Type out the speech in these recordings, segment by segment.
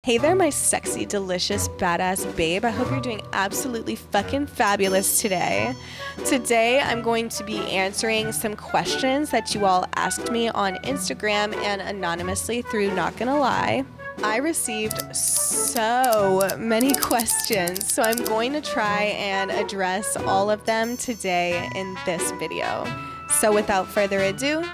Hey there, my sexy, delicious, badass babe. I hope you're doing absolutely fucking fabulous today. Today, I'm going to be answering some questions that you all asked me on Instagram and anonymously through Not Gonna Lie. I received so many questions, so I'm going to try and address all of them today in this video. So without further ado,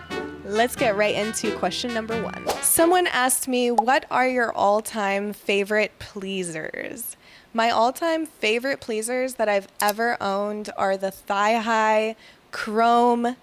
let's get right into question number one. Someone asked me, what are your all-time favorite pleasers? My all-time favorite pleasers that I've ever owned are the thigh-high chrome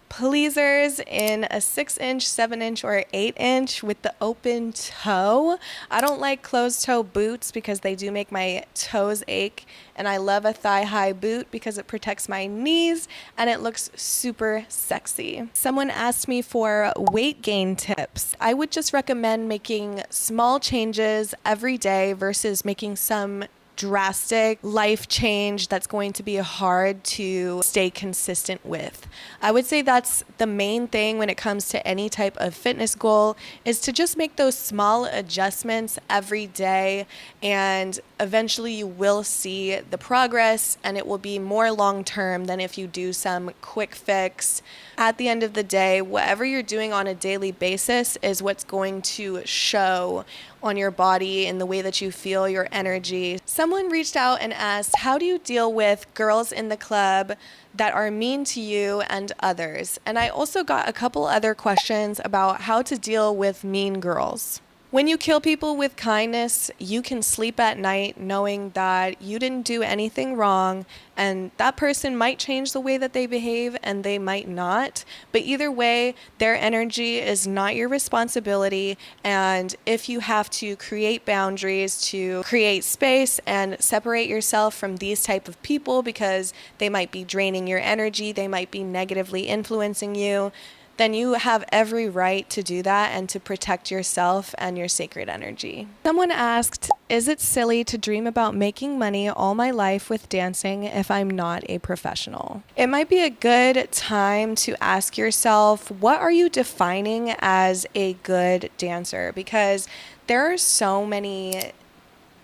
pleasers in a 6-inch, 7-inch, or 8-inch with the open toe. I don't like closed-toe boots because they do make my toes ache, and I love a thigh-high boot because it protects my knees and it looks super sexy. Someone asked me for weight gain tips. I would just recommend making small changes every day versus making some drastic life change that's going to be hard to stay consistent with. I would say that's the main thing when it comes to any type of fitness goal, is to just make those small adjustments every day, and eventually you will see the progress and it will be more long term than if you do some quick fix. At the end of the day, whatever you're doing on a daily basis is what's going to show on your body in the way that you feel, your energy. Someone reached out and asked, how do you deal with girls in the club that are mean to you and others? And I also got a couple other questions about how to deal with mean girls. When you kill people with kindness, you can sleep at night knowing that you didn't do anything wrong, and that person might change the way that they behave and they might not. But either way, their energy is not your responsibility. And if you have to create boundaries to create space and separate yourself from these type of people because they might be draining your energy, they might be negatively influencing you, then you have every right to do that and to protect yourself and your sacred energy. Someone asked, is it silly to dream about making money all my life with dancing if I'm not a professional? It might be a good time to ask yourself, what are you defining as a good dancer? Because there are so many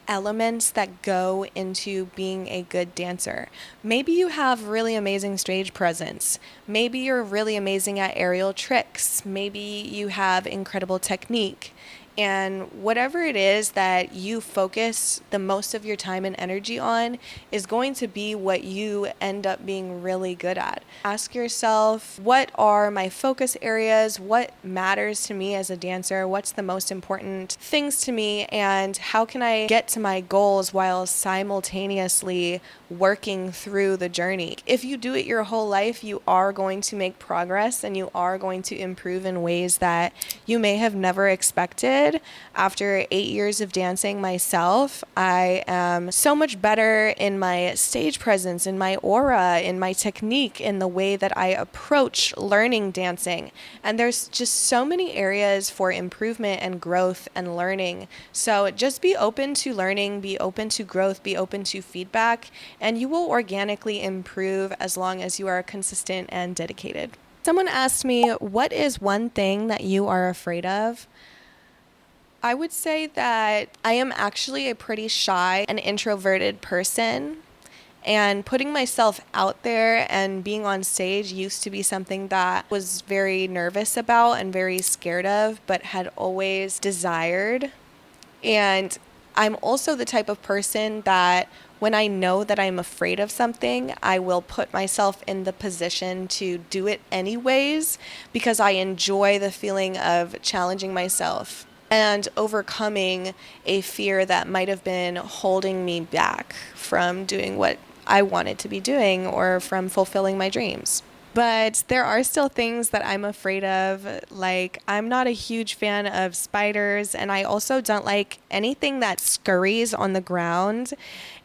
elements that go into being a good dancer. Maybe you have really amazing stage presence. Maybe you're really amazing at aerial tricks. Maybe you have incredible technique. And whatever it is that you focus the most of your time and energy on is going to be what you end up being really good at. Ask yourself, what are my focus areas? What matters to me as a dancer? What's the most important things to me? And how can I get to my goals while simultaneously working through the journey? If you do it your whole life, you are going to make progress and you are going to improve in ways that you may have never expected. After 8 years of dancing myself, I am so much better in my stage presence, in my aura, in my technique, in the way that I approach learning dancing. And there's just so many areas for improvement and growth and learning. So just be open to learning, be open to growth, be open to feedback, and you will organically improve as long as you are consistent and dedicated. Someone asked me, what is one thing that you are afraid of? I would say that I am actually a pretty shy and introverted person, and putting myself out there and being on stage used to be something that I was very nervous about and very scared of, but had always desired. And I'm also the type of person that when I know that I'm afraid of something, I will put myself in the position to do it anyways because I enjoy the feeling of challenging myself and overcoming a fear that might have been holding me back from doing what I wanted to be doing or from fulfilling my dreams. But there are still things that I'm afraid of. Like, I'm not a huge fan of spiders, and I also don't like anything that scurries on the ground.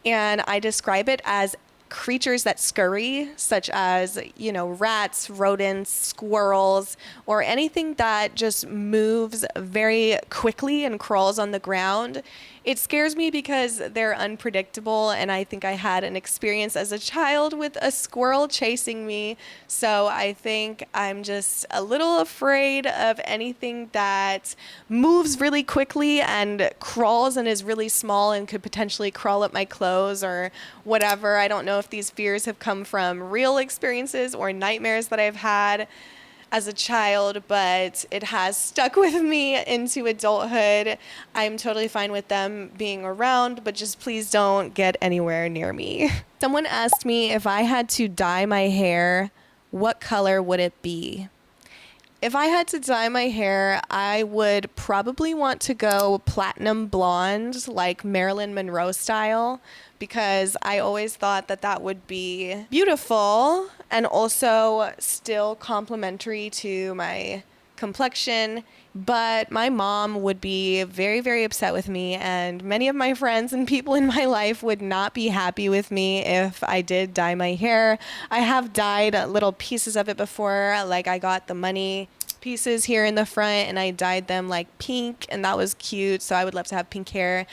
And I describe it as creatures that scurry, such as, rats, rodents, squirrels, or anything that just moves very quickly and crawls on the ground. It scares me because they're unpredictable, and I think I had an experience as a child with a squirrel chasing me. So I think I'm just a little afraid of anything that moves really quickly and crawls and is really small and could potentially crawl up my clothes or whatever. I don't know if these fears have come from real experiences or nightmares that I've had as a child, but it has stuck with me into adulthood. I'm totally fine with them being around, but just please don't get anywhere near me. Someone asked me if I had to dye my hair, what color would it be? If I had to dye my hair, I would probably want to go platinum blonde, like Marilyn Monroe style, because I always thought that that would be beautiful and also still complementary to my complexion. But my mom would be very, very upset with me, and many of my friends and people in my life would not be happy with me if I did dye my hair. I have dyed little pieces of it before, like I got the money pieces here in the front and I dyed them like pink, and that was cute, so I would love to have pink hair.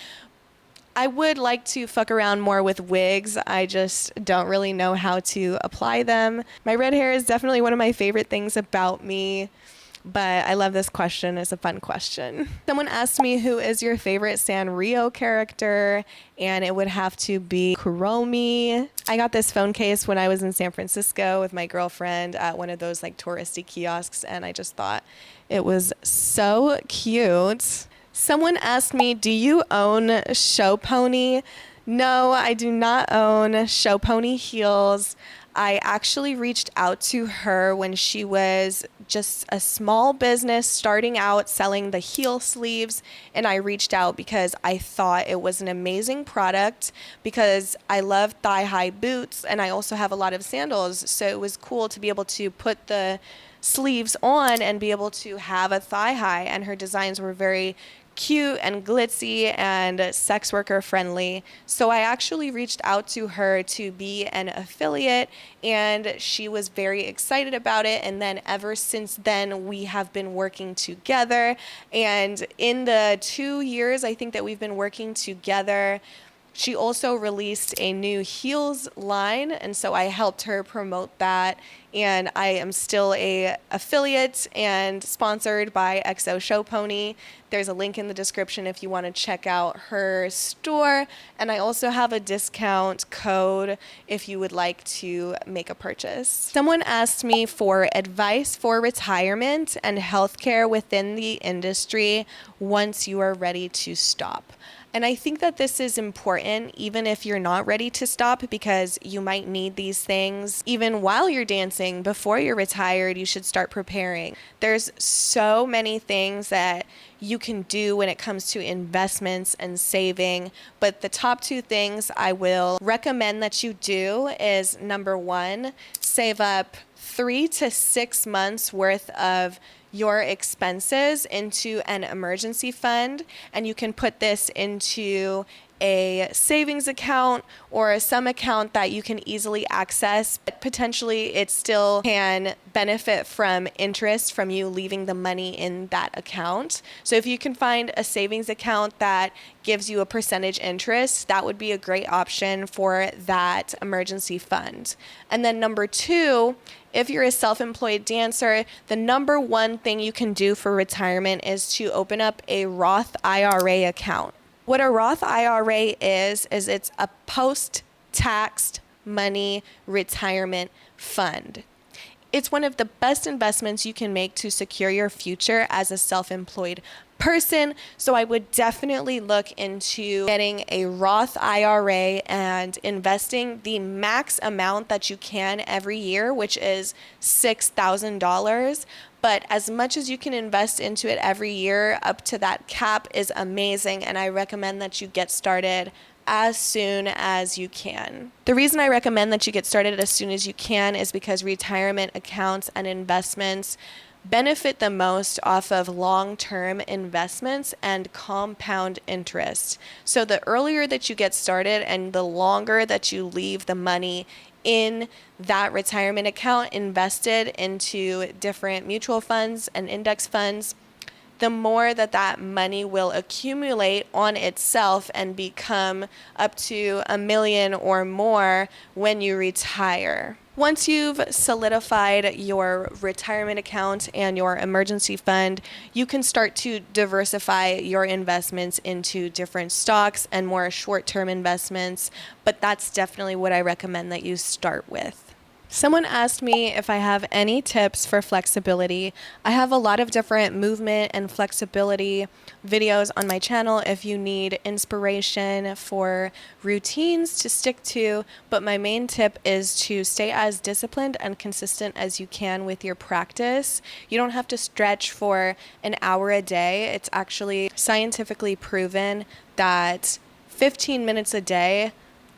I would like to fuck around more with wigs. I just don't really know how to apply them. My red hair is definitely one of my favorite things about me. But I love this question. It's a fun question. Someone asked me, who is your favorite Sanrio character? And it would have to be Kuromi. I got this phone case when I was in San Francisco with my girlfriend at one of those like touristy kiosks, and I just thought it was so cute. Someone asked me, do you own Show Pony? No, I do not own Show Pony heels. I actually reached out to her when she was just a small business starting out selling the heel sleeves, and I reached out because I thought it was an amazing product because I love thigh-high boots and I also have a lot of sandals, so it was cool to be able to put the sleeves on and be able to have a thigh-high, and her designs were very cute and glitzy and sex worker friendly. So I actually reached out to her to be an affiliate, and she was very excited about it. And then ever since then, we have been working together. And in the 2 years, I think that we've been working together, she also released a new heels line, and so I helped her promote that. And I am still a affiliate and sponsored by XO Show Pony. There's a link in the description if you want to check out her store. And I also have a discount code if you would like to make a purchase. Someone asked me for advice for retirement and healthcare within the industry once you are ready to stop. And I think that this is important even if you're not ready to stop, because you might need these things even while you're dancing. Before you're retired, you should start preparing. There's so many things that you can do when it comes to investments and saving, but the top 2 things I will recommend that you do is, number 1, save up 3 to 6 months worth of your expenses into an emergency fund, and you can put this into a savings account or some account that you can easily access, but potentially it still can benefit from interest from you leaving the money in that account. So if you can find a savings account that gives you a percentage interest, that would be a great option for that emergency fund. And then number 2, if you're a self-employed dancer, the number 1 thing you can do for retirement is to open up a Roth IRA account. What a Roth IRA is it's a post-taxed money retirement fund. It's one of the best investments you can make to secure your future as a self-employed person. So I would definitely look into getting a Roth IRA and investing the max amount that you can every year, which is $6,000. But as much as you can invest into it every year up to that cap is amazing, and I recommend that you get started as soon as you can. The reason I recommend that you get started as soon as you can is because retirement accounts and investments benefit the most off of long-term investments and compound interest. So the earlier that you get started and the longer that you leave the money in that retirement account invested into different mutual funds and index funds, the more that that money will accumulate on itself and become up to $1 million or more when you retire. Once you've solidified your retirement account and your emergency fund, you can start to diversify your investments into different stocks and more short-term investments, but that's definitely what I recommend that you start with. Someone asked me if I have any tips for flexibility. I have a lot of different movement and flexibility videos on my channel if you need inspiration for routines to stick to, but my main tip is to stay as disciplined and consistent as you can with your practice. You don't have to stretch for an hour a day. It's actually scientifically proven that 15 minutes a day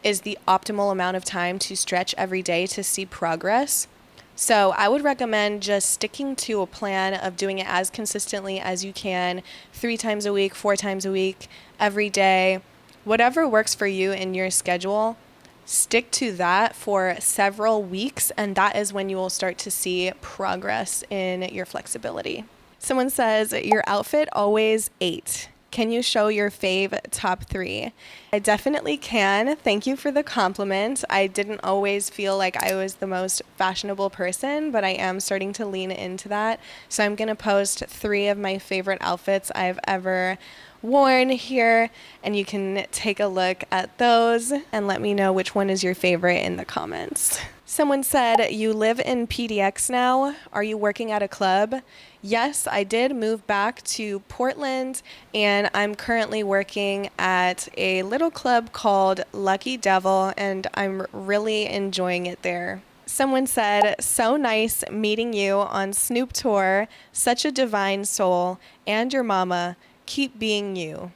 is the optimal amount of time to stretch every day to see progress. So I would recommend just sticking to a plan of doing it as consistently as you can, 3 times a week, 4 times a week, every day, whatever works for you in your schedule. Stick to that for several weeks, and that is when you will start to see progress in your flexibility. Someone says, your outfit always 8. Can you show your fave top 3? I definitely can. Thank you for the compliment. I didn't always feel like I was the most fashionable person, but I am starting to lean into that. So I'm going to post 3 of my favorite outfits I've ever worn here, and you can take a look at those and let me know which one is your favorite in the comments. Someone said, you live in PDX now. Are you working at a club? Yes, I did move back to Portland, and I'm currently working at a little club called Lucky Devil, and I'm really enjoying it there. Someone said, so nice meeting you on Snoop Tour. Such a divine soul. And your mama. Keep being you.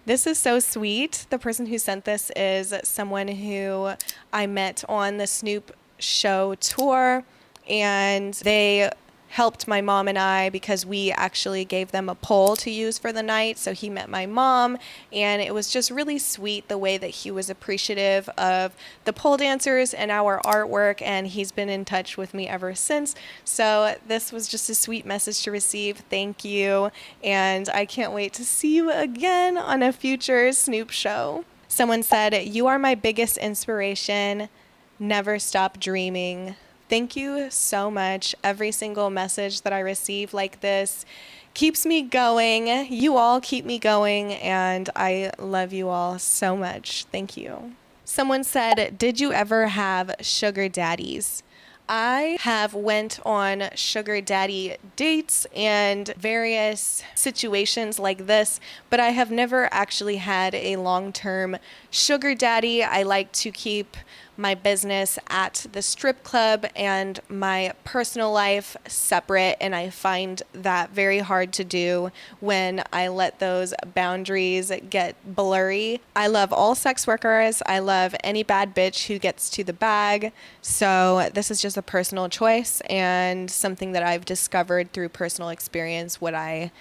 This is so sweet. The person who sent this is someone who I met on the Snoop show tour, and they helped my mom and I because we actually gave them a pole to use for the night. So he met my mom, and it was just really sweet the way that he was appreciative of the pole dancers and our artwork, and he's been in touch with me ever since. So this was just a sweet message to receive. Thank you, and I can't wait to see you again on a future Snoop show. Someone said, you are my biggest inspiration. Never stop dreaming. Thank you so much. Every single message that I receive like this keeps me going. You all keep me going, and I love you all so much. Thank you. Someone said, did you ever have sugar daddies? I have went on sugar daddy dates and various situations like this, but I have never actually had a long-term sugar daddy. I like to keep my business at the strip club and my personal life separate, and I find that very hard to do when I let those boundaries get blurry. I love all sex workers. I love any bad bitch who gets to the bag. So this is just a personal choice and something that I've discovered through personal experience, what I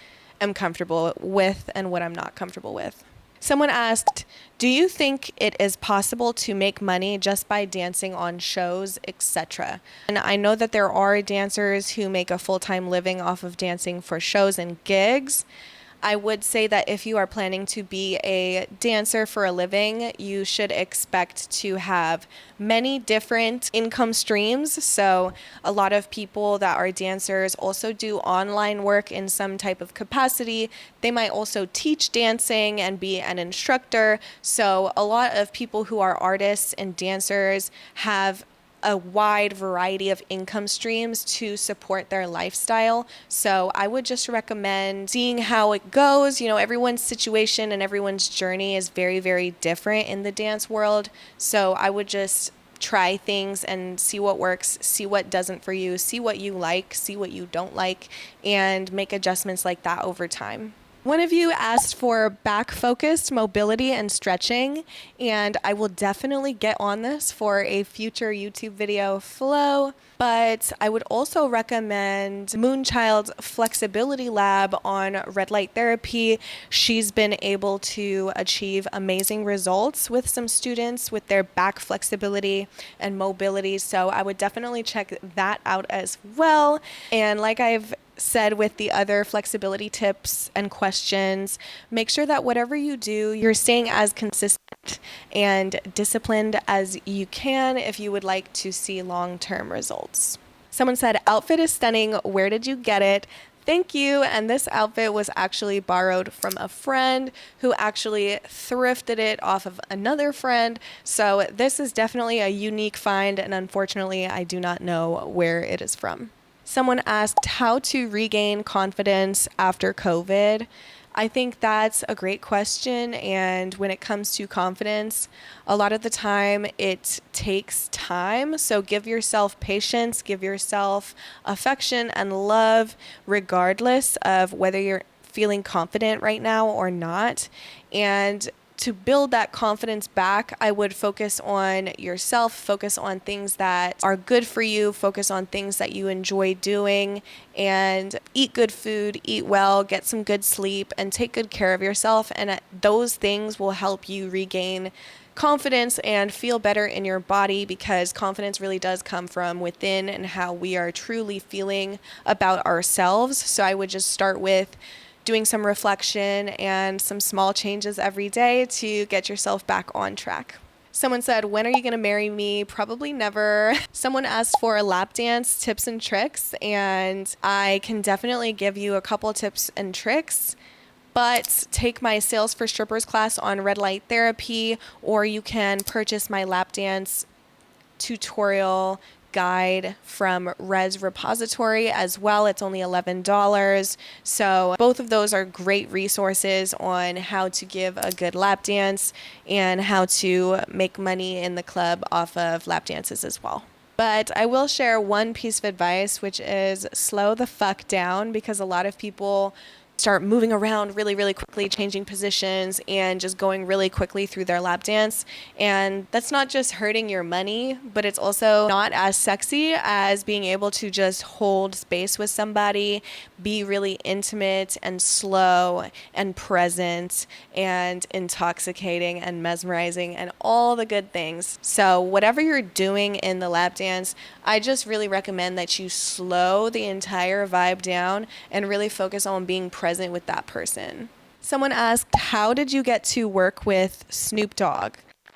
am comfortable with and what I'm not comfortable with. Someone asked, do you think it is possible to make money just by dancing on shows, etc.? And I know that there are dancers who make a full-time living off of dancing for shows and gigs. I would say that if you are planning to be a dancer for a living, you should expect to have many different income streams. So a lot of people that are dancers also do online work in some type of capacity. They might also teach dancing and be an instructor. So a lot of people who are artists and dancers have a wide variety of income streams to support their lifestyle. So I would just recommend seeing how it goes. You know, everyone's situation and everyone's journey is very, very different in the dance world. So I would just try things and see what works, see what doesn't for you, see what you like, see what you don't like, and make adjustments like that over time. One of you asked for back-focused mobility and stretching, and I will definitely get on this for a future YouTube video flow. But I would also recommend Moonchild's Flexibility Lab on red light therapy. She's been able to achieve amazing results with some students with their back flexibility and mobility. So I would definitely check that out as well. And like I've said with the other flexibility tips and questions, make sure that whatever you do, you're staying as consistent and disciplined as you can if you would like to see long-term results. Someone said, outfit is stunning. Where did you get it? Thank you. And this outfit was actually borrowed from a friend who actually thrifted it off of another friend. So this is definitely a unique find, and unfortunately, I do not know where it is from. Someone asked how to regain confidence after COVID. I think that's a great question. And when it comes to confidence, a lot of the time it takes time. So give yourself patience, give yourself affection and love, regardless of whether you're feeling confident right now or not. And to build that confidence back, I would focus on yourself, focus on things that are good for you, focus on things that you enjoy doing, and eat good food, eat well, get some good sleep, and take good care of yourself. And those things will help you regain confidence and feel better in your body, because confidence really does come from within and how we are truly feeling about ourselves. So I would just start with doing some reflection and some small changes every day to get yourself back on track. Someone said, when are you going to marry me? Probably never. Someone asked for lap dance tips and tricks, and I can definitely give you a couple tips and tricks. But take my Sales for Strippers class on red light therapy, or you can purchase my lap dance tutorial guide from Res Repository as well. It's only $11. So both of those are great resources on how to give a good lap dance and how to make money in the club off of lap dances as well. But I will share one piece of advice, which is slow the fuck down, because a lot of people start moving around really, really quickly, changing positions and just going really quickly through their lap dance. And that's not just hurting your money, but it's also not as sexy as being able to just hold space with somebody, be really intimate and slow and present and intoxicating and mesmerizing and all the good things. So whatever you're doing in the lap dance, I just really recommend that you slow the entire vibe down and really focus on being present with that person. Someone asked, how did you get to work with Snoop Dogg?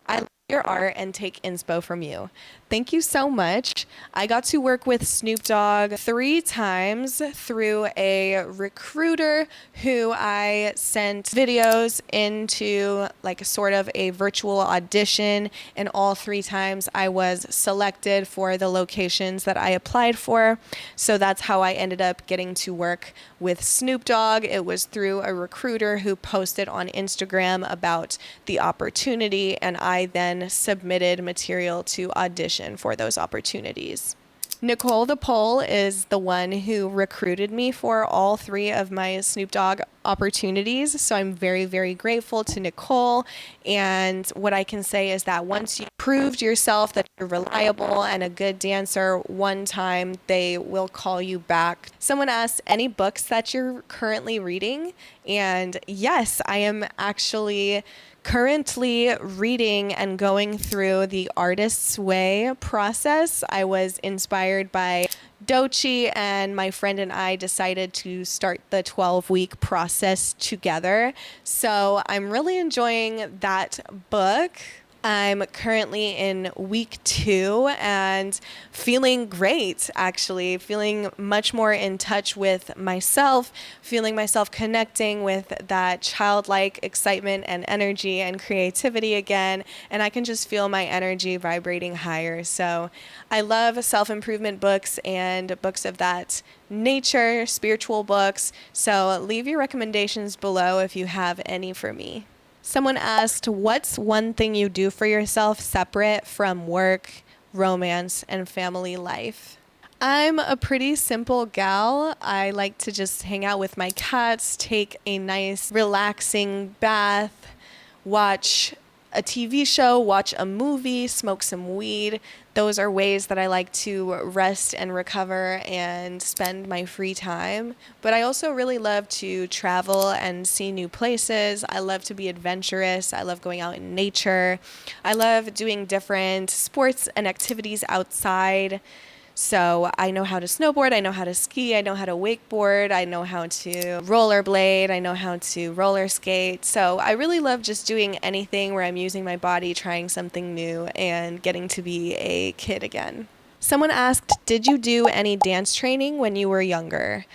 I love your art and take inspo from you. Thank you so much. I got to work with Snoop Dogg 3 times through a recruiter who I sent videos into, like sort of a virtual audition, and all 3 times I was selected for the locations that I applied for. So that's how I ended up getting to work with Snoop Dogg. It was through a recruiter who posted on Instagram about the opportunity, and I then submitted material to audition for those opportunities. Nicole the Pole is the one who recruited me for all 3 of my Snoop Dogg opportunities. So I'm very, very grateful to Nicole. And what I can say is that once you proved yourself that you're reliable and a good dancer one time, they will call you back. Someone asked, any books that you're currently reading? And yes, I am actually currently reading and going through the Artist's Way process. I was inspired by Dochi, and my friend and I decided to start the 12-week process together. So I'm really enjoying that book. I'm currently in week 2 and feeling great, actually, feeling much more in touch with myself, feeling myself connecting with that childlike excitement and energy and creativity again. And I can just feel my energy vibrating higher. So I love self-improvement books and books of that nature, spiritual books. So leave your recommendations below if you have any for me. Someone asked, what's one thing you do for yourself separate from work, romance, and family life? I'm a pretty simple gal. I like to just hang out with my cats, take a nice, relaxing bath, watch a TV show, watch a movie, smoke some weed. Those are ways that I like to rest and recover and spend my free time. But I also really love to travel and see new places. I love to be adventurous. I love going out in nature. I love doing different sports and activities outside. So I know how to snowboard, I know how to ski, I know how to wakeboard, I know how to rollerblade, I know how to roller skate. So I really love just doing anything where I'm using my body, trying something new, and getting to be a kid again. Someone asked, did you do any dance training when you were younger?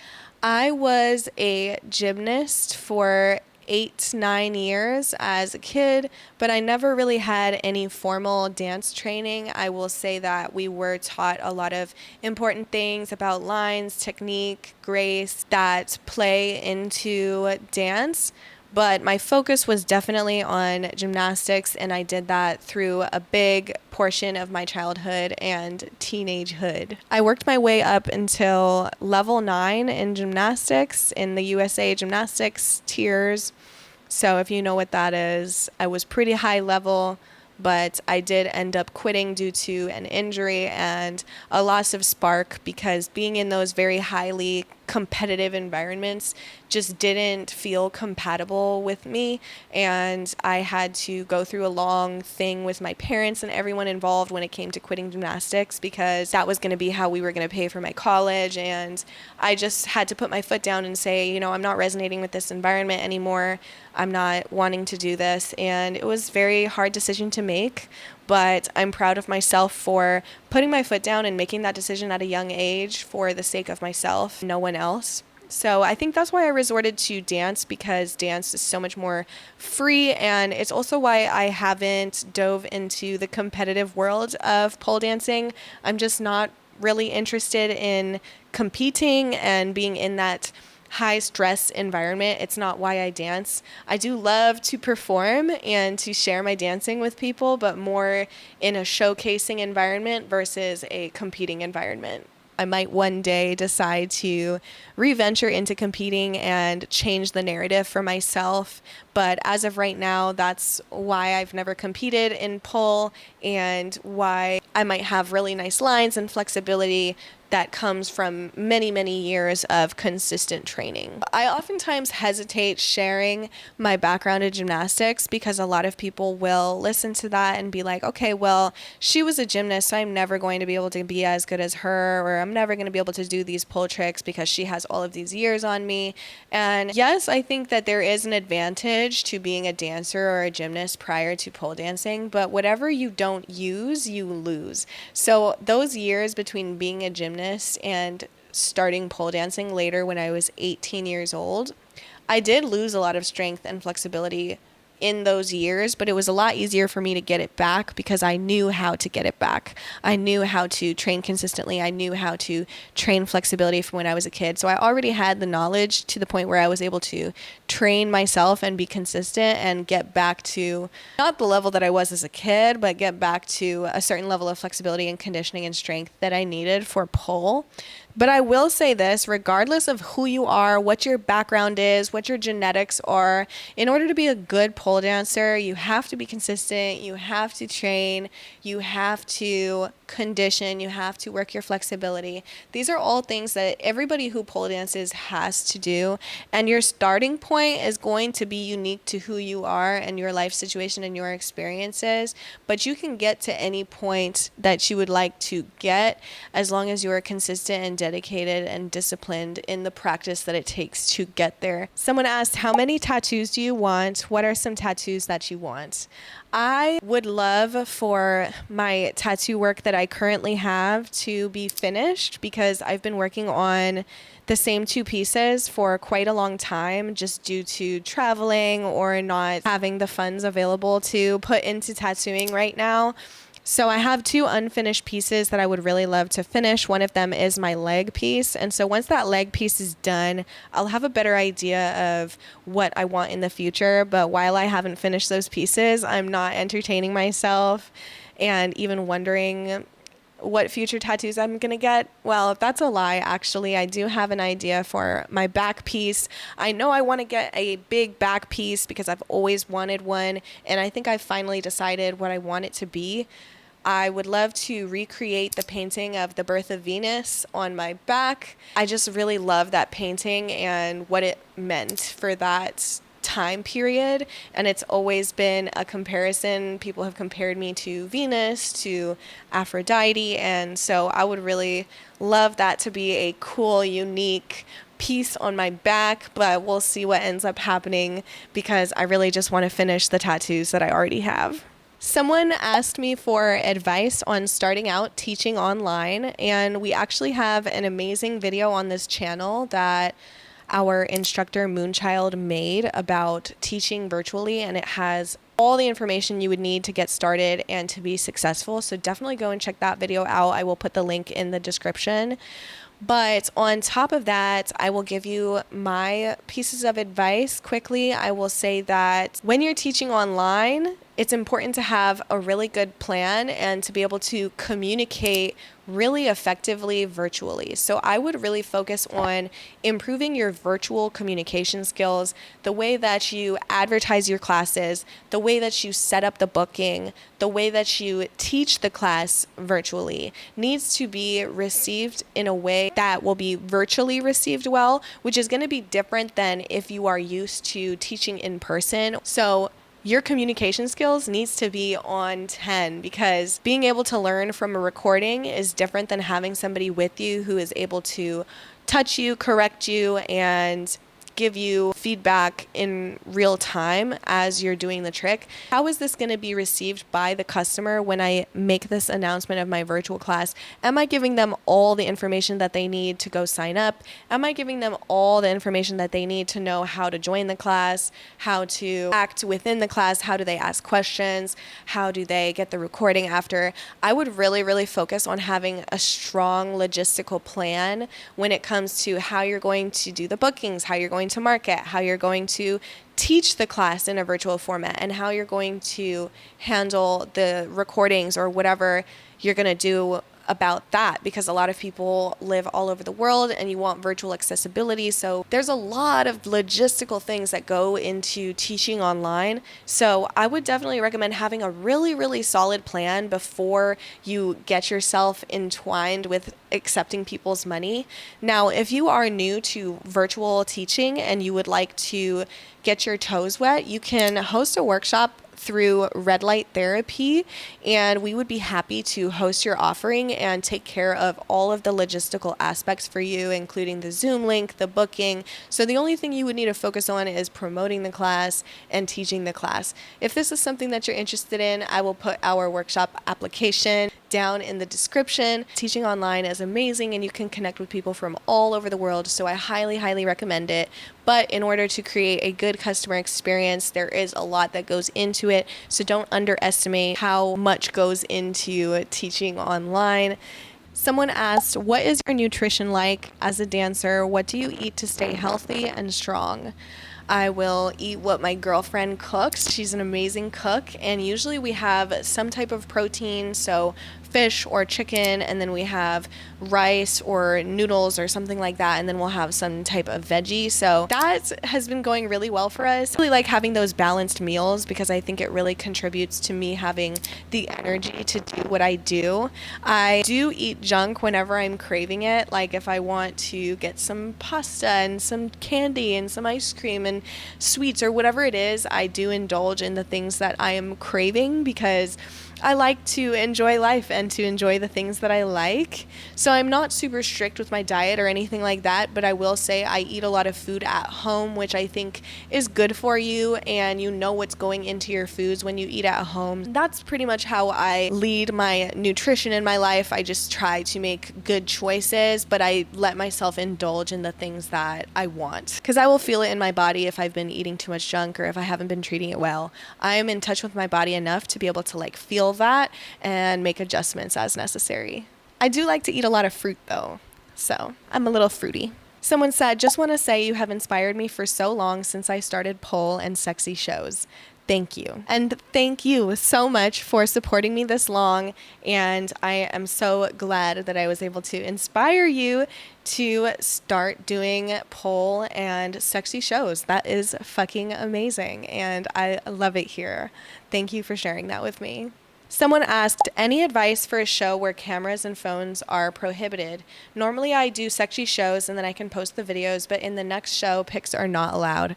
I was a gymnast for 8, 9 years as a kid, but I never really had any formal dance training. I will say that we were taught a lot of important things about lines, technique, grace that play into dance. But my focus was definitely on gymnastics, and I did that through a big portion of my childhood and teenagehood. I worked my way up until level 9 in gymnastics in the USA Gymnastics tiers. So if you know what that is, I was pretty high level, but I did end up quitting due to an injury and a loss of spark because being in those very highly competitive environments just didn't feel compatible with me, and I had to go through a long thing with my parents and everyone involved when it came to quitting gymnastics because that was going to be how we were going to pay for my college, and I just had to put my foot down and say, you know, I'm not resonating with this environment anymore. I'm not wanting to do this, and it was a very hard decision to make, but I'm proud of myself for putting my foot down and making that decision at a young age for the sake of myself, no one else. So I think that's why I resorted to dance, because dance is so much more free, and it's also why I haven't dove into the competitive world of pole dancing. I'm just not really interested in competing and being in that high stress environment. It's not why I dance. I do love to perform and to share my dancing with people, but more in a showcasing environment versus a competing environment. I might one day decide to reventure into competing and change the narrative for myself. But as of right now, that's why I've never competed in pole and why I might have really nice lines and flexibility that comes from many, many years of consistent training. I oftentimes hesitate sharing my background in gymnastics because a lot of people will listen to that and be like, okay, well, she was a gymnast, so I'm never going to be able to be as good as her, or I'm never going to be able to do these pole tricks because she has all of these years on me. And yes, I think that there is an advantage to being a dancer or a gymnast prior to pole dancing, but whatever you don't use, you lose. So those years between being a gymnast and starting pole dancing later when I was 18 years old, I did lose a lot of strength and flexibility in those years, but it was a lot easier for me to get it back because I knew how to get it back. I knew how to train consistently. I knew how to train flexibility from when I was a kid. So I already had the knowledge to the point where I was able to train myself and be consistent and get back to not the level that I was as a kid, but get back to a certain level of flexibility and conditioning and strength that I needed for pole. But I will say this, regardless of who you are, what your background is, what your genetics are, in order to be a good pole dancer, you have to be consistent, you have to train, you have to condition, you have to work your flexibility. These are all things that everybody who pole dances has to do, and your starting point is going to be unique to who you are and your life situation and your experiences, but you can get to any point that you would like to get as long as you are consistent and dedicated and disciplined in the practice that it takes to get there. Someone asked, how many tattoos do you want? What are some tattoos that you want? I would love for my tattoo work that I currently have to be finished because I've been working on the same 2 pieces for quite a long time just due to traveling or not having the funds available to put into tattooing right now. So I have 2 unfinished pieces that I would really love to finish. One of them is my leg piece. And so once that leg piece is done, I'll have a better idea of what I want in the future. But while I haven't finished those pieces, I'm not entertaining myself and even wondering what future tattoos I'm gonna get? Well, that's a lie, actually. I do have an idea for my back piece. I know I want to get a big back piece because I've always wanted one, and I think I've finally decided what I want it to be. I would love to recreate the painting of the birth of Venus on my back. I just really love that painting and what it meant for that time period, and it's always been a comparison. People have compared me to Venus, to Aphrodite, and so I would really love that to be a cool, unique piece on my back, but we'll see what ends up happening because I really just want to finish the tattoos that I already have. Someone asked me for advice on starting out teaching online, and we actually have an amazing video on this channel that our instructor Moonchild made about teaching virtually, and it has all the information you would need to get started and to be successful. So definitely go and check that video out. I will put the link in the description. But on top of that, I will give you my pieces of advice quickly. I will say that when you're teaching online, it's important to have a really good plan and to be able to communicate really effectively virtually. So I would really focus on improving your virtual communication skills, the way that you advertise your classes, the way that you set up the booking, the way that you teach the class virtually needs to be received in a way that will be virtually received well, which is going to be different than if you are used to teaching in person. So your communication skills needs to be on 10 because being able to learn from a recording is different than having somebody with you who is able to touch you, correct you, and give you feedback in real time as you're doing the trick. How is this going to be received by the customer when I make this announcement of my virtual class? Am I giving them all the information that they need to go sign up? Am I giving them all the information that they need to know how to join the class, how to act within the class, how do they ask questions, how do they get the recording after? I would really, really focus on having a strong logistical plan when it comes to how you're going to do the bookings, how you're going to market, how you're going to teach the class in a virtual format, and how you're going to handle the recordings or whatever you're going to do about that, because a lot of people live all over the world and you want virtual accessibility. So there's a lot of logistical things that go into teaching online. So I would definitely recommend having a really, really solid plan before you get yourself entwined with accepting people's money. Now, if you are new to virtual teaching and you would like to get your toes wet, you can host a workshop through Red Light Therapy, and we would be happy to host your offering and take care of all of the logistical aspects for you, including the Zoom link, the booking. So the only thing you would need to focus on is promoting the class and teaching the class. If this is something that you're interested in, I will put our workshop application down in the description. Teaching online is amazing and you can connect with people from all over the world, so I highly, highly recommend it. But in order to create a good customer experience, there is a lot that goes into it, so don't underestimate how much goes into teaching online. Someone asked, what is your nutrition like as a dancer? What do you eat to stay healthy and strong? I will eat what my girlfriend cooks. She's an amazing cook, and usually we have some type of protein, so fish or chicken, and then we have rice or noodles or something like that, and then we'll have some type of veggie. So that has been going really well for us. I really like having those balanced meals because I think it really contributes to me having the energy to do what I do. I do eat junk whenever I'm craving it, like if I want to get some pasta and some candy and some ice cream and sweets or whatever it is, I do indulge in the things that I am craving because I like to enjoy life and to enjoy the things that I like. So I'm not super strict with my diet or anything like that, but I will say I eat a lot of food at home, which I think is good for you, and you know what's going into your foods when you eat at home. That's pretty much how I lead my nutrition in my life. I just try to make good choices, but I let myself indulge in the things that I want, because I will feel it in my body if I've been eating too much junk or if I haven't been treating it well. I am in touch with my body enough to be able to feel that and make adjustments as necessary. I do like to eat a lot of fruit though, so I'm a little fruity. Someone said, just want to say you have inspired me for so long since I started pole and sexy shows. thank you. And thank you so much for supporting me this long. And I am so glad that I was able to inspire you to start doing pole and sexy shows. That is fucking amazing. And I love it here. Thank you for sharing that with me. Someone asked, any advice for a show where cameras and phones are prohibited? Normally I do sexy shows and then I can post the videos, but in the next show, pics are not allowed.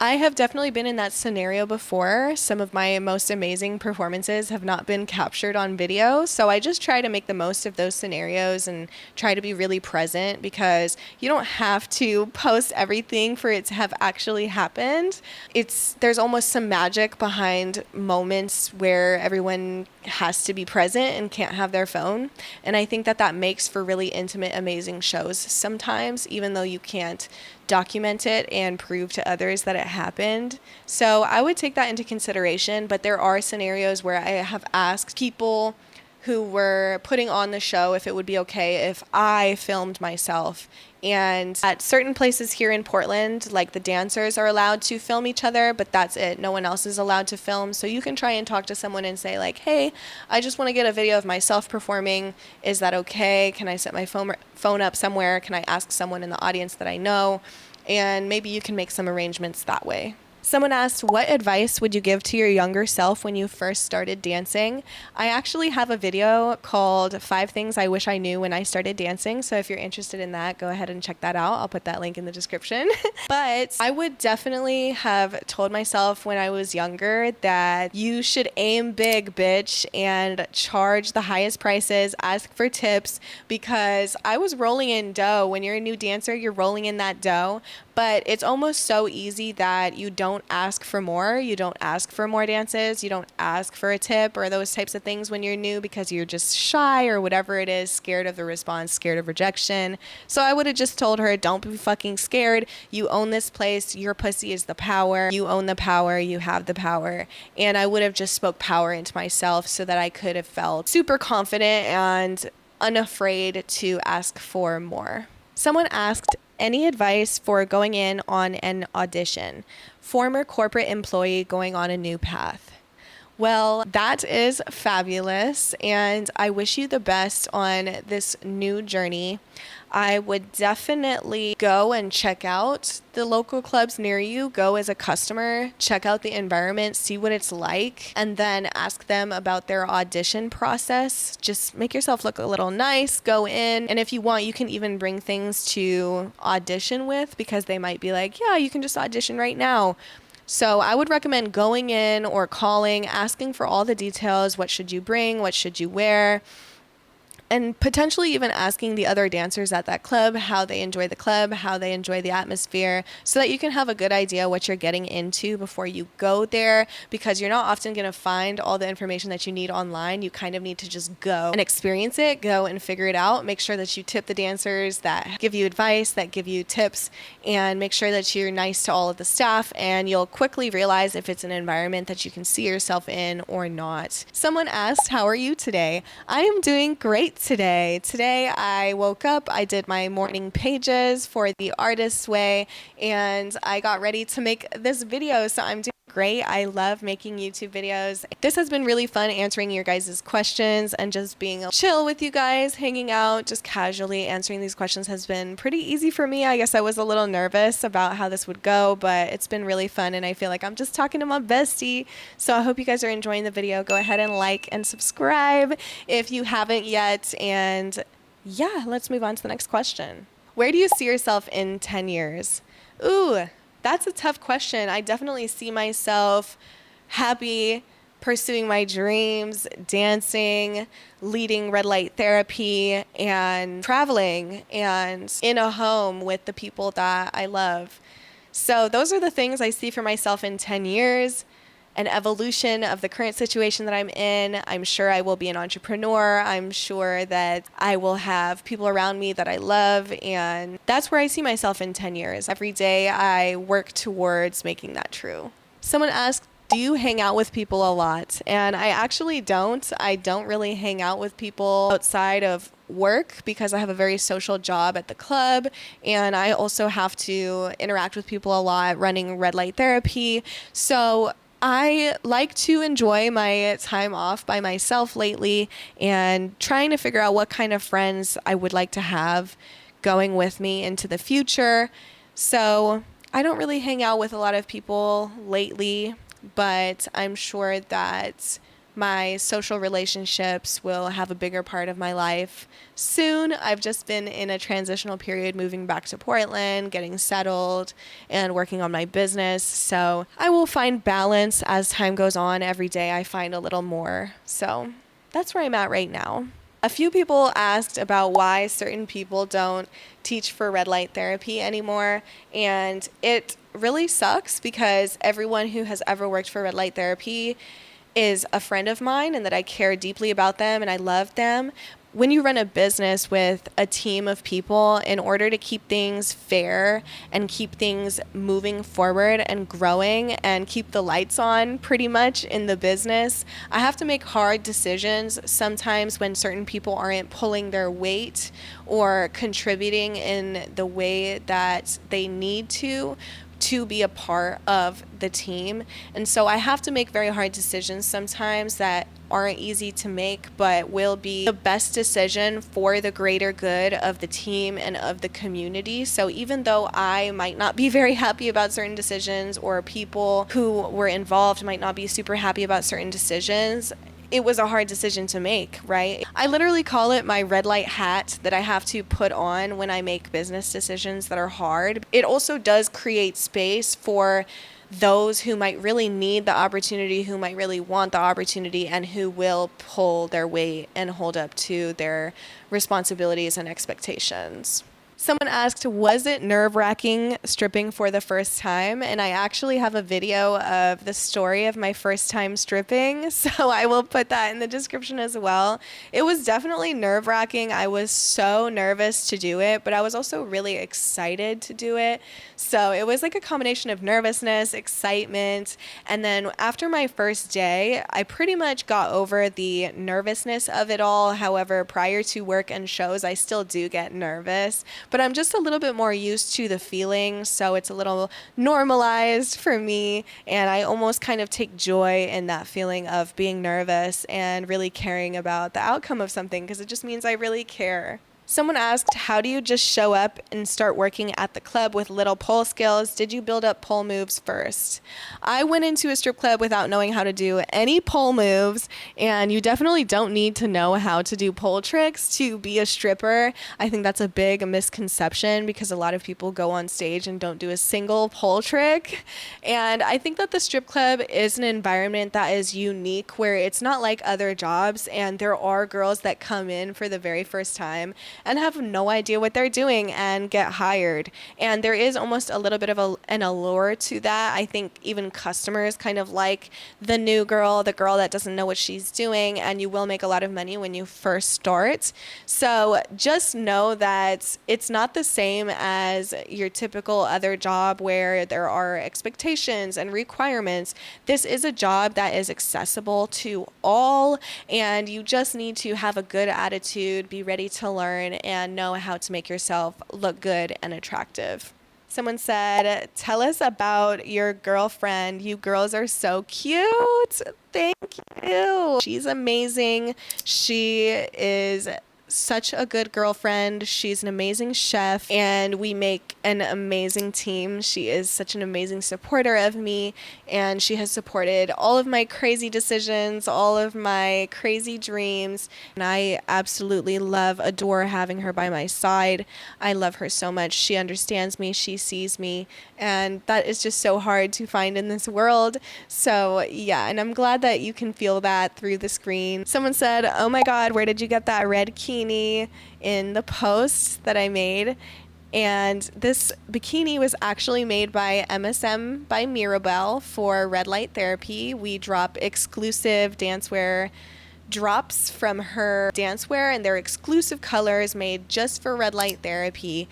I have definitely been in that scenario before. Some of my most amazing performances have not been captured on video. So I just try to make the most of those scenarios and try to be really present, because you don't have to post everything for it to have actually happened. There's almost some magic behind moments where everyone has to be present and can't have their phone. And I think that makes for really intimate, amazing shows sometimes, even though you can't document it and prove to others that it happened. So I would take that into consideration, but there are scenarios where I have asked people who were putting on the show if it would be okay if I filmed myself. And at certain places here in Portland, like the dancers are allowed to film each other, but that's it. No one else is allowed to film. So you can try and talk to someone and say like, hey, I just want to get a video of myself performing. Is that okay? Can I set my phone up somewhere? Can I ask someone in the audience that I know? And maybe you can make some arrangements that way. Someone asked, what advice would you give to your younger self when you first started dancing? I actually have a video called 5 Things I Wish I Knew When I Started Dancing. So if you're interested in that, go ahead and check that out. I'll put that link in the description. But I would definitely have told myself when I was younger that you should aim big, bitch, and charge the highest prices, ask for tips, because I was rolling in dough. When you're a new dancer, you're rolling in that dough. But it's almost so easy that you don't ask for more. You don't ask for more dances. You don't ask for a tip or those types of things when you're new, because you're just shy or whatever it is, scared of the response, scared of rejection. So I would have just told her, don't be fucking scared. You own this place. Your pussy is the power. You own the power. You have the power. And I would have just spoke power into myself so that I could have felt super confident and unafraid to ask for more. Someone asked, any advice for going in on an audition? Former corporate employee going on a new path. Well, that is fabulous, and I wish you the best on this new journey. I would definitely go and check out the local clubs near you. Go as a customer, check out the environment, see what it's like, and then ask them about their audition process. Just make yourself look a little nice, go in, and if you want, you can even bring things to audition with, because they might be like, yeah, you can just audition right now. So I would recommend going in or calling, asking for all the details. What should you bring? What should you wear? And potentially even asking the other dancers at that club how they enjoy the club, how they enjoy the atmosphere, so that you can have a good idea what you're getting into before you go there, because you're not often going to find all the information that you need online. You kind of need to just go and experience it, go and figure it out. Make sure that you tip the dancers that give you advice, that give you tips, and make sure that you're nice to all of the staff, and you'll quickly realize if it's an environment that you can see yourself in or not. Someone asked, how are you today? I am doing great today. Today I woke up, I did my morning pages for the Artist's Way, and I got ready to make this video. So I'm doing great. I love making YouTube videos. This has been really fun answering your guys' questions and just being chill with you guys, hanging out, just casually answering these questions has been pretty easy for me. I guess I was a little nervous about how this would go, but it's been really fun, and I feel like I'm just talking to my bestie. So I hope you guys are enjoying the video. Go ahead and like and subscribe if you haven't yet. And yeah, let's move on to the next question. Where do you see yourself in 10 years? Ooh, that's a tough question. I definitely see myself happy, pursuing my dreams, dancing, leading red light therapy, and traveling, and in a home with the people that I love. So those are the things I see for myself in 10 years. An evolution of the current situation that I'm in. I'm sure I will be an entrepreneur. I'm sure that I will have people around me that I love, and that's where I see myself in 10 years. Every day I work towards making that true. Someone asked, do you hang out with people a lot? And I actually don't. I don't really hang out with people outside of work because I have a very social job at the club, and I also have to interact with people a lot running red light therapy. So I like to enjoy my time off by myself lately and trying to figure out what kind of friends I would like to have going with me into the future. So I don't really hang out with a lot of people lately, but I'm sure that my social relationships will have a bigger part of my life soon. I've just been in a transitional period, moving back to Portland, getting settled, and working on my business. So I will find balance as time goes on. Every day I find a little more. So that's where I'm at right now. A few people asked about why certain people don't teach for red light therapy anymore, and it really sucks because everyone who has ever worked for red light therapy is a friend of mine and that I care deeply about them and I love them. When you run a business with a team of people, in order to keep things fair and keep things moving forward and growing and keep the lights on pretty much in the business, I have to make hard decisions sometimes when certain people aren't pulling their weight or contributing in the way that they need to be a part of the team. And so I have to make very hard decisions sometimes that aren't easy to make, but will be the best decision for the greater good of the team and of the community. So even though I might not be very happy about certain decisions, or people who were involved might not be super happy about certain decisions, it was a hard decision to make, right? I literally call it my red light hat that I have to put on when I make business decisions that are hard. It also does create space for those who might really need the opportunity, who might really want the opportunity, and who will pull their weight and hold up to their responsibilities and expectations. Someone asked, was it nerve-wracking stripping for the first time? And I actually have a video of the story of my first time stripping, so I will put that in the description as well. It was definitely nerve-wracking. I was so nervous to do it, but I was also really excited to do it. So it was like a combination of nervousness, excitement, and then after my first day, I pretty much got over the nervousness of it all. However, prior to work and shows, I still do get nervous, but I'm just a little bit more used to the feeling, so it's a little normalized for me, and I almost kind of take joy in that feeling of being nervous and really caring about the outcome of something, because it just means I really care. Someone asked, how do you just show up and start working at the club with little pole skills? Did you build up pole moves first? I went into a strip club without knowing how to do any pole moves, and you definitely don't need to know how to do pole tricks to be a stripper. I think that's a big misconception because a lot of people go on stage and don't do a single pole trick. And I think that the strip club is an environment that is unique, where it's not like other jobs, and there are girls that come in for the very first time and have no idea what they're doing and get hired. And there is almost a little bit of an allure to that. I think even customers kind of like the new girl, the girl that doesn't know what she's doing, and you will make a lot of money when you first start. So just know that it's not the same as your typical other job where there are expectations and requirements. This is a job that is accessible to all, and you just need to have a good attitude, be ready to learn, and know how to make yourself look good and attractive. Someone said, tell us about your girlfriend. You girls are so cute. Thank you. She's amazing. She is such a good girlfriend. She's an amazing chef, and we make an amazing team. She is such an amazing supporter of me, and she has supported all of my crazy decisions, all of my crazy dreams, and I absolutely love, adore having her by my side. I love her so much. She understands me, she sees me, and that is just so hard to find in this world. So yeah, and I'm glad that you can feel that through the screen. Someone said, oh my God, where did you get that red key in the post that I made? And this bikini was actually made by MSM by Mirabelle for red light therapy. We drop exclusive dancewear drops from her dancewear, and they're exclusive colors made just for red light therapy.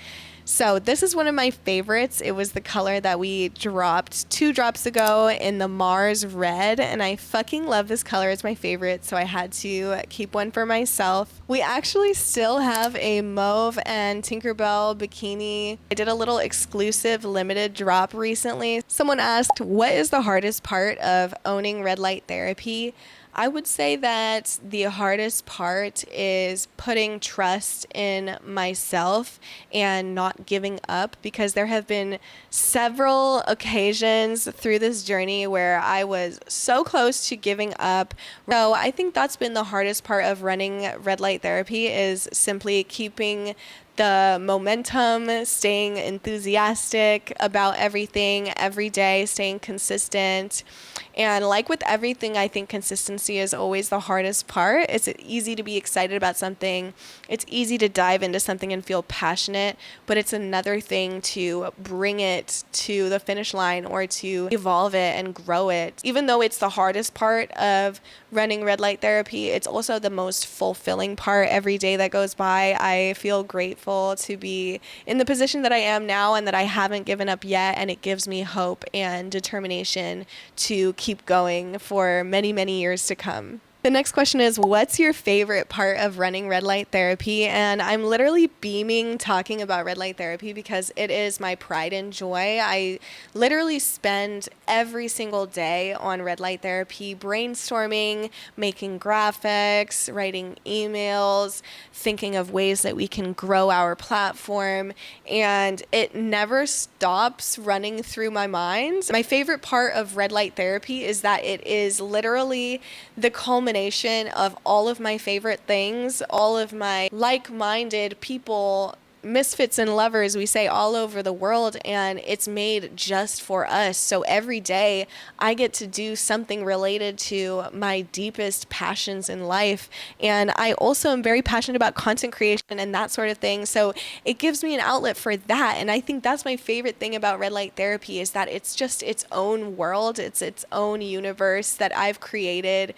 So this is one of my favorites. It was the color that we dropped 2 drops ago in the Mars red, and I fucking love this color. It's my favorite, so I had to keep one for myself. We actually still have a mauve and Tinkerbell bikini. I did a little exclusive limited drop recently. Someone asked, what is the hardest part of owning red light therapy? I would say that the hardest part is putting trust in myself and not giving up, because there have been several occasions through this journey where I was so close to giving up. So I think that's been the hardest part of running red light therapy, is simply keeping the momentum, staying enthusiastic about everything every day, staying consistent. And like with everything, I think consistency is always the hardest part. It's easy to be excited about something. It's easy to dive into something and feel passionate, but it's another thing to bring it to the finish line or to evolve it and grow it. Even though it's the hardest part of running red light therapy, it's also the most fulfilling part. Every day that goes by, I feel grateful to be in the position that I am now and that I haven't given up yet, and it gives me hope and determination to keep going for many, many years to come. The next question is, what's your favorite part of running red light therapy? And I'm literally beaming talking about red light therapy because it is my pride and joy. I literally spend every single day on red light therapy, brainstorming, making graphics, writing emails, thinking of ways that we can grow our platform. And it never stops running through my mind. My favorite part of red light therapy is that it is literally the culmination of all of my favorite things, all of my like-minded people, misfits and lovers, we say, all over the world, and it's made just for us. So every day I get to do something related to my deepest passions in life. And I also am very passionate about content creation and that sort of thing. So it gives me an outlet for that. And I think that's my favorite thing about red light therapy, is that it's just its own world. It's its own universe that I've created,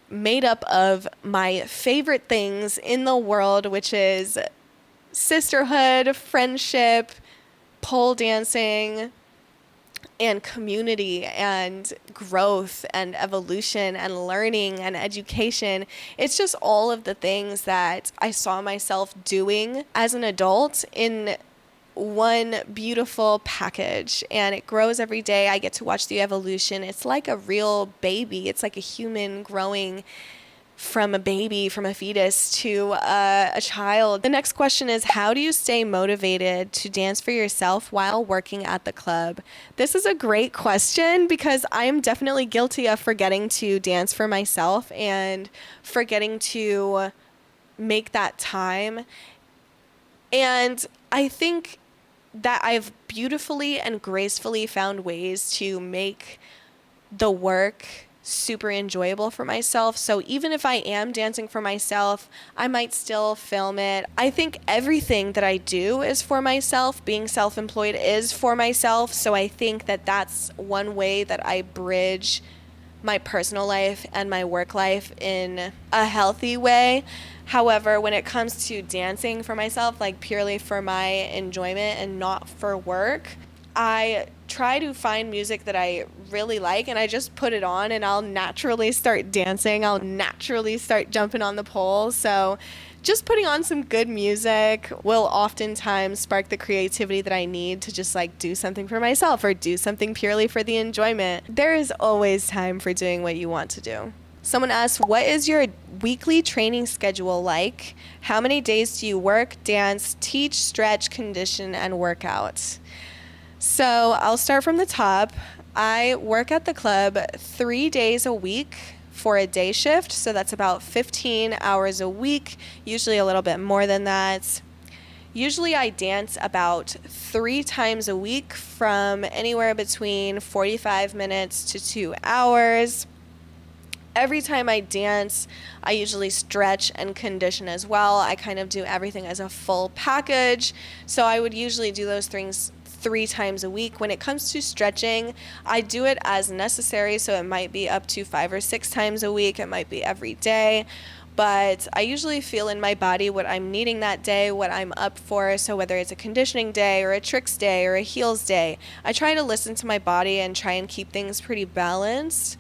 made up of my favorite things in the world, which is sisterhood, friendship, pole dancing, and community, and growth, and evolution, and learning, and education. It's just all of the things that I saw myself doing as an adult in one beautiful package, and it grows every day. I get to watch the evolution. It's like a real baby. It's like a human growing from a baby, from a fetus to a child. The next question is, how do you stay motivated to dance for yourself while working at the club? This is a great question, because I am definitely guilty of forgetting to dance for myself and forgetting to make that time. And I think that I've beautifully and gracefully found ways to make the work super enjoyable for myself. So even if I am dancing for myself, I might still film it. I think everything that I do is for myself. Being self-employed is for myself. So I think that that's one way that I bridge my personal life and my work life in a healthy way. However, when it comes to dancing for myself, like purely for my enjoyment and not for work, I try to find music that I really like, and I just put it on and I'll naturally start dancing. I'll naturally start jumping on the pole. So just putting on some good music will oftentimes spark the creativity that I need to just like do something for myself or do something purely for the enjoyment. There is always time for doing what you want to do. Someone asked, what is your weekly training schedule like? How many days do you work, dance, teach, stretch, condition, and work out? So I'll start from the top. I work at the club 3 days a week for a day shift. So that's about 15 hours a week, usually a little bit more than that. Usually I dance about 3 times a week, from anywhere between 45 minutes to 2 hours. Every time I dance, I usually stretch and condition as well. I kind of do everything as a full package. So I would usually do those things 3 times a week. When it comes to stretching, I do it as necessary. So it might be up to 5 or 6 times a week. It might be every day. but I usually feel in my body what I'm needing that day, what I'm up for. So whether it's a conditioning day or a tricks day or a heels day, I try to listen to my body and try and keep things pretty balanced.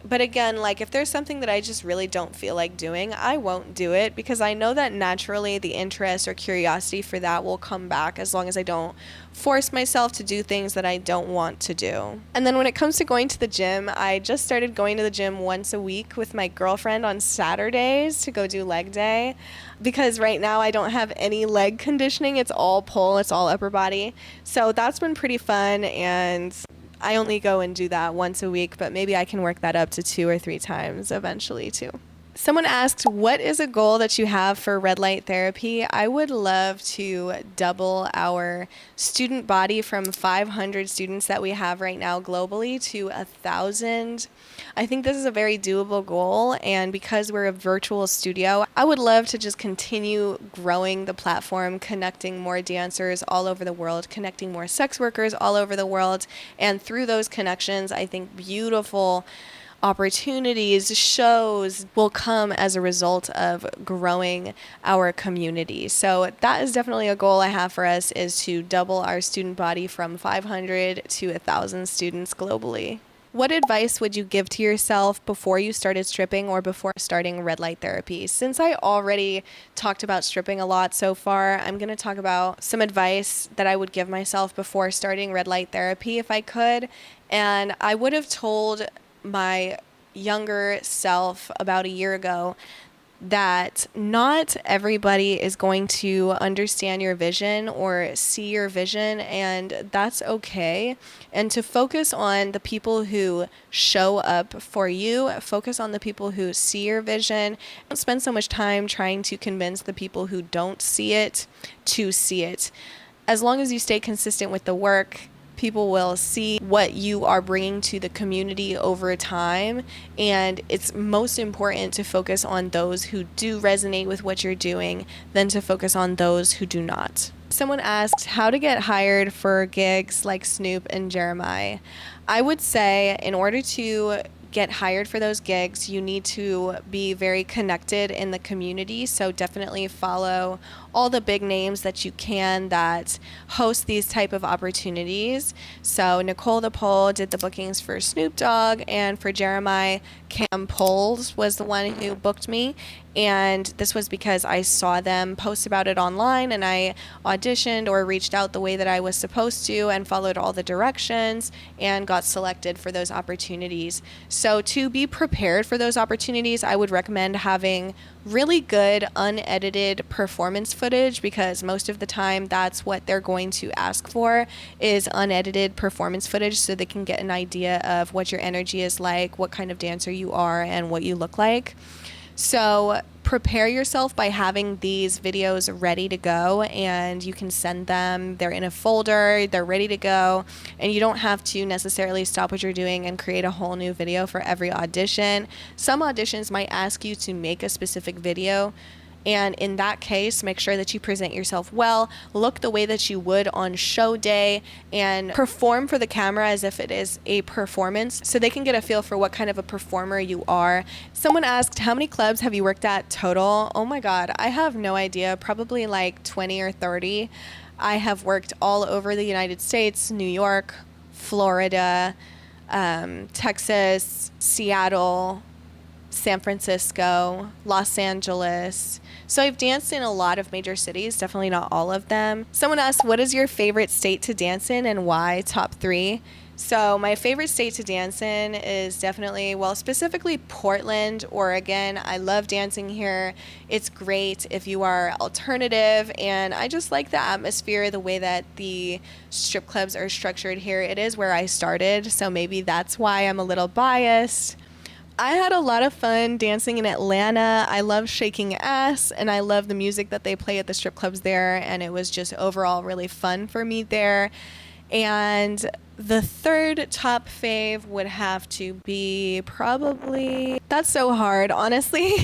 But again, like if there's something that I just really don't feel like doing, I won't do it because I know that naturally the interest or curiosity for that will come back as long as I don't force myself to do things that I don't want to do. And then when it comes to going to the gym, I just started going to the gym once a week with my girlfriend on Saturdays to go do leg day because right now I don't have any leg conditioning. It's all pull, it's all upper body. So that's been pretty fun, and I only go and do that once a week, but maybe I can work that up to 2 or 3 times eventually too. Someone asked, what is a goal that you have for red light therapy? I would love to double our student body from 500 students that we have right now globally to 1,000. I think this is a very doable goal, and because we're a virtual studio, I would love to just continue growing the platform, connecting more dancers all over the world, connecting more sex workers all over the world, and through those connections, I think beautiful opportunities, shows will come as a result of growing our community. So that is definitely a goal I have for us, is to double our student body from 500 to 1,000 students globally. What advice would you give to yourself before you started stripping or before starting red light therapy? Since I already talked about stripping a lot so far, I'm going to talk about some advice that I would give myself before starting red light therapy if I could. And I would have told my younger self about a year ago that not everybody is going to understand your vision or see your vision, and that's okay. And to focus on the people who show up for you, focus on the people who see your vision. Don't spend so much time trying to convince the people who don't see it to see it. As long as you stay consistent with the work, people will see what you are bringing to the community over time, and it's most important to focus on those who do resonate with what you're doing than to focus on those who do not. Someone asked how to get hired for gigs like Snoop and Jeremih. I would say in order to get hired for those gigs, you need to be very connected in the community. So definitely follow all the big names that you can that host these type of opportunities. So Nicole the Pole did the bookings for Snoop Dogg, and for Jeremih, Cam Poles was the one who booked me. And this was because I saw them post about it online, and I auditioned or reached out the way that I was supposed to and followed all the directions and got selected for those opportunities. So to be prepared for those opportunities, I would recommend having really good unedited performance footage, because most of the time that's what they're going to ask for, is unedited performance footage, so they can get an idea of what your energy is like, what kind of dancer you are, and what you look like. So prepare yourself by having these videos ready to go, and you can send them. They're in a folder, they're ready to go, and you don't have to necessarily stop what you're doing and create a whole new video for every audition. Some auditions might ask you to make a specific video, and in that case, make sure that you present yourself well, look the way that you would on show day, and perform for the camera as if it is a performance, so they can get a feel for what kind of a performer you are. Someone asked, how many clubs have you worked at total? Oh my God, I have no idea. Probably like 20 or 30. I have worked all over the United States, New York, Florida, Texas, Seattle, San Francisco, Los Angeles. So I've danced in a lot of major cities, definitely not all of them. Someone asked, what is your favorite state to dance in and why? Top 3. So my favorite state to dance in is definitely, well, specifically Portland, Oregon. I love dancing here. It's great if you are alternative, and I just like the atmosphere, the way that the strip clubs are structured here. It is where I started, so maybe that's why I'm a little biased. I had a lot of fun dancing in Atlanta. I love shaking ass, and I love the music that they play at the strip clubs there, and it was just overall really fun for me there. And the third top fave would have to be probably, that's so hard, honestly.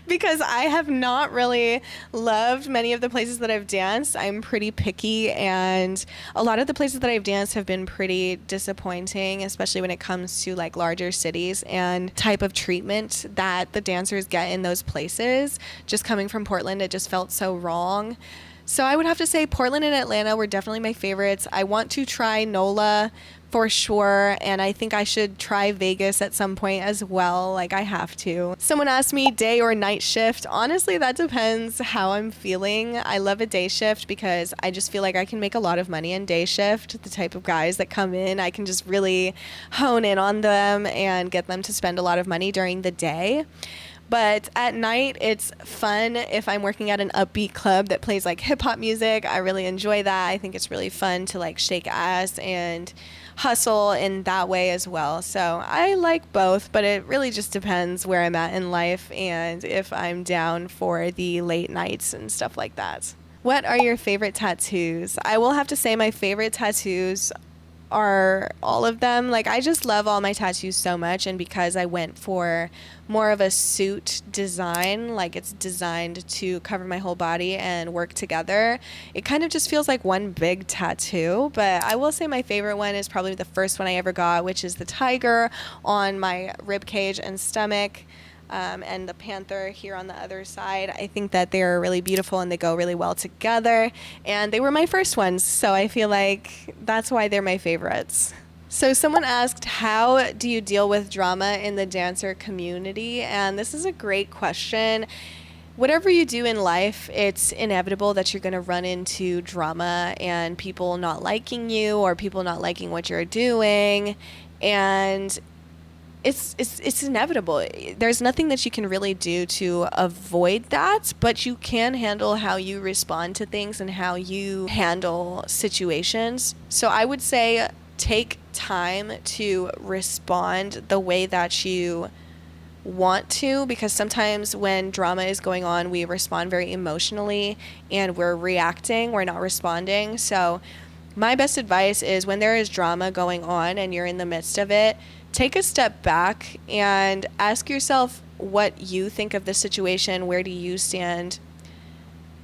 because I have not really loved many of the places that I've danced. I'm pretty picky, and a lot of the places that I've danced have been pretty disappointing, especially when it comes to like larger cities and type of treatment that the dancers get in those places. Just coming from Portland, it just felt so wrong. So I would have to say Portland and Atlanta were definitely my favorites. I want to try NOLA for sure, and I think I should try Vegas at some point as well. Like, I have to. Someone asked me day or night shift. Honestly, that depends how I'm feeling. I love a day shift because I just feel like I can make a lot of money in day shift. The type of guys that come in, I can just really hone in on them and get them to spend a lot of money during the day. But at night, it's fun if I'm working at an upbeat club that plays like hip hop music. I really enjoy that. I think it's really fun to like shake ass and hustle in that way as well. So I like both, but it really just depends where I'm at in life and if I'm down for the late nights and stuff like that. What are your favorite tattoos? I will have to say my favorite tattoos are all of them. Like, I just love all my tattoos so much, and because I went for more of a suit design, like it's designed to cover my whole body and work together, it kind of just feels like one big tattoo. But I will say my favorite one is probably the first one I ever got, which is the tiger on my rib cage and stomach. And the panther here on the other side. I think that they're really beautiful and they go really well together. And they were my first ones, so I feel like that's why they're my favorites. So someone asked, how do you deal with drama in the dancer community? And this is a great question. Whatever you do in life, it's inevitable that you're going to run into drama and people not liking you or people not liking what you're doing. And it's inevitable. There's nothing that you can really do to avoid that, but you can handle how you respond to things and how you handle situations. So I would say take time to respond the way that you want to, because sometimes when drama is going on, we respond very emotionally and we're reacting, we're not responding. So my best advice is when there is drama going on and you're in the midst of it, take a step back and ask yourself what you think of the situation. Where do you stand?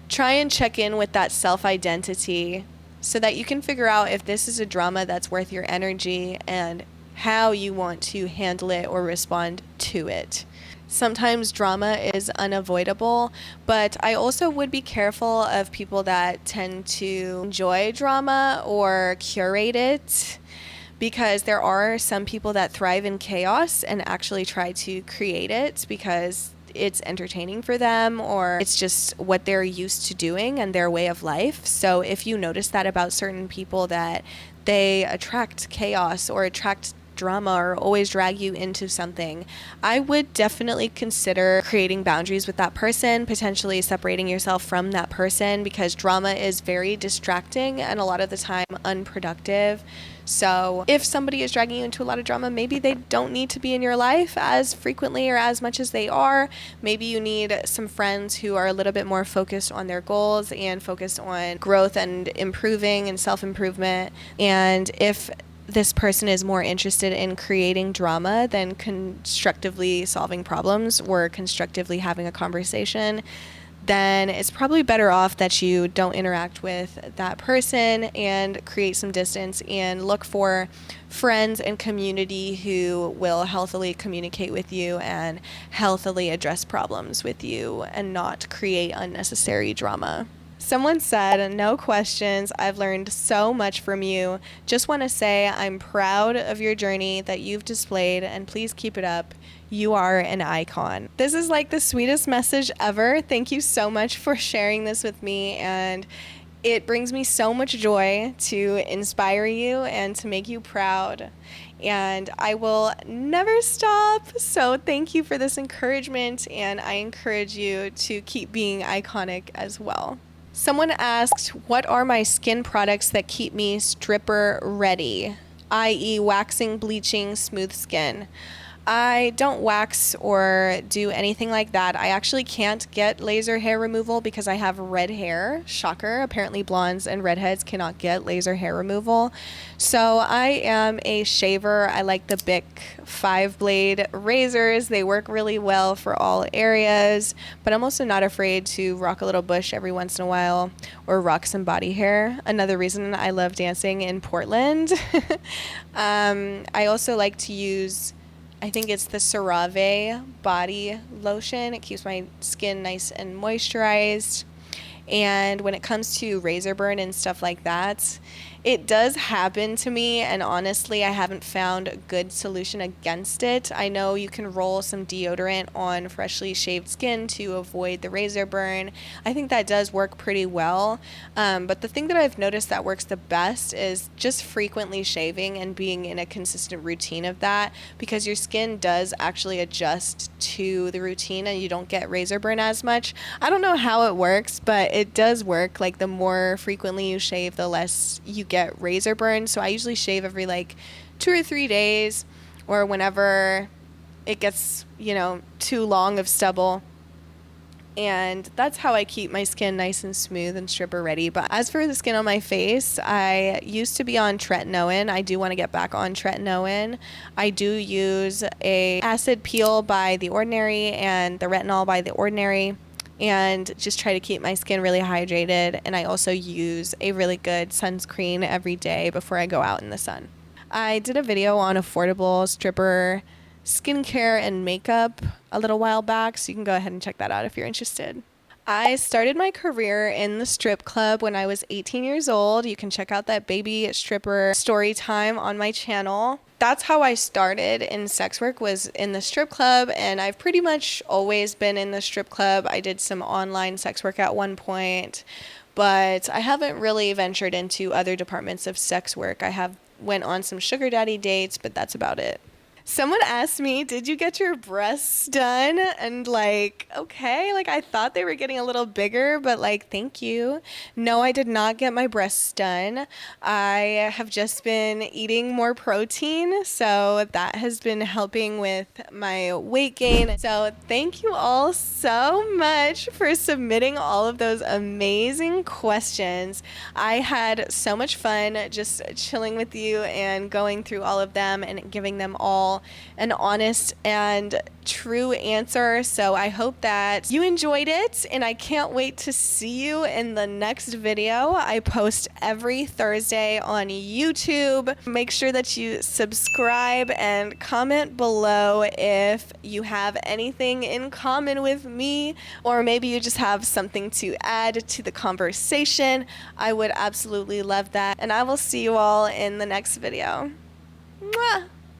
Try and check in with that self-identity so that you can figure out if this is a drama that's worth your energy and how you want to handle it or respond to it. Sometimes drama is unavoidable, but I also would be careful of people that tend to enjoy drama or curate it, because there are some people that thrive in chaos and actually try to create it because it's entertaining for them or it's just what they're used to doing and their way of life. So if you notice that about certain people, that they attract chaos or attract drama or always drag you into something, I would definitely consider creating boundaries with that person, potentially separating yourself from that person, because drama is very distracting and a lot of the time unproductive. So if somebody is dragging you into a lot of drama, maybe they don't need to be in your life as frequently or as much as they are. Maybe you need some friends who are a little bit more focused on their goals and focused on growth and improving and self-improvement. And if this person is more interested in creating drama than constructively solving problems or constructively having a conversation, then it's probably better off that you don't interact with that person and create some distance and look for friends and community who will healthily communicate with you and healthily address problems with you and not create unnecessary drama. Someone said, no questions. I've learned so much from you. Just want to say I'm proud of your journey that you've displayed, and please keep it up. You are an icon. This is like the sweetest message ever. Thank you so much for sharing this with me, and it brings me so much joy to inspire you and to make you proud. And I will never stop. So thank you for this encouragement, and I encourage you to keep being iconic as well. Someone asked, what are my skin products that keep me stripper ready, i.e. waxing, bleaching, smooth skin? I don't wax or do anything like that. I actually can't get laser hair removal because I have red hair. Shocker. Apparently blondes and redheads cannot get laser hair removal. So I am a shaver. I like the Bic 5-blade razors. They work really well for all areas, but I'm also not afraid to rock a little bush every once in a while or rock some body hair. Another reason I love dancing in Portland. I also like to use, I think it's the CeraVe body lotion. It keeps my skin nice and moisturized. And when it comes to razor burn and stuff like that, it does happen to me, and honestly, I haven't found a good solution against it. I know you can roll some deodorant on freshly shaved skin to avoid the razor burn. I think that does work pretty well. But the thing that I've noticed that works the best is just frequently shaving and being in a consistent routine of that, because your skin does actually adjust to the routine and you don't get razor burn as much. I don't know how it works, but it does work. Like, the more frequently you shave, the less you get razor burn. So I usually shave every like 2 or 3 days, or whenever it gets, too long of stubble. And that's how I keep my skin nice and smooth and stripper ready. But as for the skin on my face, I used to be on tretinoin. I do want to get back on tretinoin. I do use a acid peel by The Ordinary and the retinol by The Ordinary, and just try to keep my skin really hydrated. And I also use a really good sunscreen every day before I go out in the sun. I did a video on affordable stripper skincare and makeup a little while back, so you can go ahead and check that out if you're interested. I started my career in the strip club when I was 18 years old. You can check out that baby stripper story time on my channel. That's how I started in sex work, was in the strip club, and I've pretty much always been in the strip club. I did some online sex work at one point, but I haven't really ventured into other departments of sex work. I have went on some sugar daddy dates, but that's about it. Someone asked me, did you get your breasts done? And okay, I thought they were getting a little bigger, but thank you. No, I did not get my breasts done. I have just been eating more protein, so that has been helping with my weight gain. So thank you all so much for submitting all of those amazing questions. I had so much fun just chilling with you and going through all of them and giving them all an honest and true answer. So I hope that you enjoyed it, and I can't wait to see you in the next video. I post every Thursday on YouTube. Make sure that you subscribe and comment below if you have anything in common with me, or maybe you just have something to add to the conversation. I would absolutely love that, and I will see you all in the next video. Mwah!